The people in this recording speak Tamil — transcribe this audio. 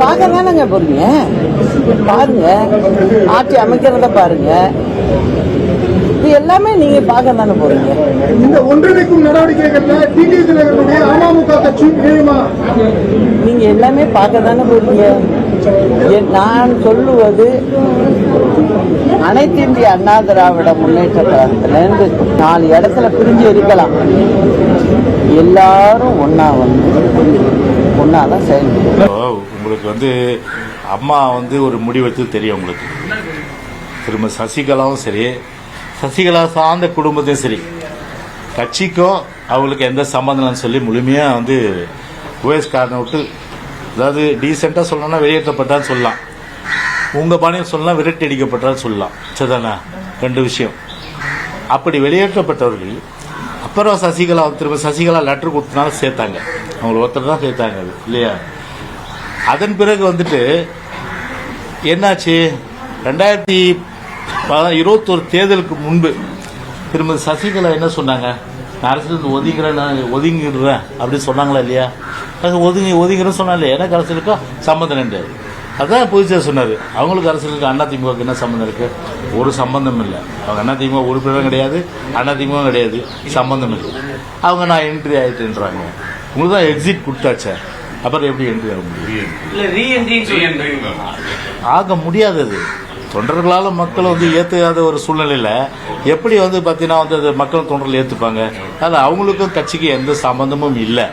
பார்க்க தானங்க போறீங்க. பாருங்க, ஆட்சி அமைக்கிறத பாருங்க. இது எல்லாமே நீங்க பார்க்க தானே போறீங்க. இந்த ஒன்றிணைக்கும் நடவடிக்கைகள்ல டிடிவி தினகரனுடைய அமமுக கட்சி இணையுமா? நீங்க எல்லாமே பார்க்க தானே போறீங்க. நான் சொல்லுவது அனைத்து இந்திய அண்ணா திராவிட முன்னேற்ற கழகத்திலிருந்து 4 இடத்துல பிரிஞ்சு இருக்கலாம். எல்லாரும் ஒன்னாதான் செயல்படும். உங்களுக்கு அம்மா ஒரு முடிவெடுத்து தெரியும். உங்களுக்கு திரும்ப சசிகலாவும் சரி, சசிகலா சார்ந்த குடும்பத்தையும் சரி, கட்சிக்கும் அவங்களுக்கு எந்த சம்பந்தம் சொல்லி முழுமையா ஓஎஸ்காரனை விட்டு, அதாவது டீசெண்டா சொல்லணும்னா வெளியேற்றப்பட்டான்னு சொல்லலாம், உங்க பாணியில் சொல்லலாம் விரட்டி அடிக்கப்பட்டான்னு சொல்லலாம். சரிதானா? 2 விஷயம். அப்படி வெளியேற்றப்பட்டவர்கள் அப்புறம் திரும்ப சசிகலா லெட்டர் கொடுத்தனால சேர்த்தாங்க. அவங்களை ஒருத்தர் தான் சேர்த்தாங்க, அது இல்லையா? அதன் பிறகு என்னாச்சு, 2021 தேர்தலுக்கு முன்பு திரும்ப சசிகலா என்ன சொன்னாங்க, நான் அரசியல் ஒதுங்கிடுறேன் அப்படின்னு சொன்னாங்களா இல்லையா? ஒதுங்கிறேன்னு சொன்னா இல்லையா? எனக்கு அரசியலுக்கும் சம்பந்தம் கிடையாது. அதான் பொதுச்சார் சொன்னாரு. அவங்களுக்கு அரசியலுக்கு அதிமுக என்ன சம்பந்தம் இருக்கு? ஒரு சம்பந்தம் இல்லை. அவங்க அதிமுக உறுப்பினரும் கிடையாது, அதிமுக கிடையாது, சம்பந்தம் இல்லை. அவங்க நான் என்ட்ரி ஆயிட்டுன்றாங்க. உங்களுக்கு தான் எக்ஸிட் கொடுத்தாச்சே, அப்புறம் எப்படி என்ட்ரி ஆக முடியும்? ஆக முடியாதது. தொண்டர்களால மக்கள் ஏற்றுக்காத ஒரு சூழ்நிலையில எப்படி பாத்தீங்கன்னா மக்கள் தொண்டர்கள் ஏத்துப்பாங்க? அதனால அவங்களுக்கும் கட்சிக்கு எந்த சம்பந்தமும் இல்லை.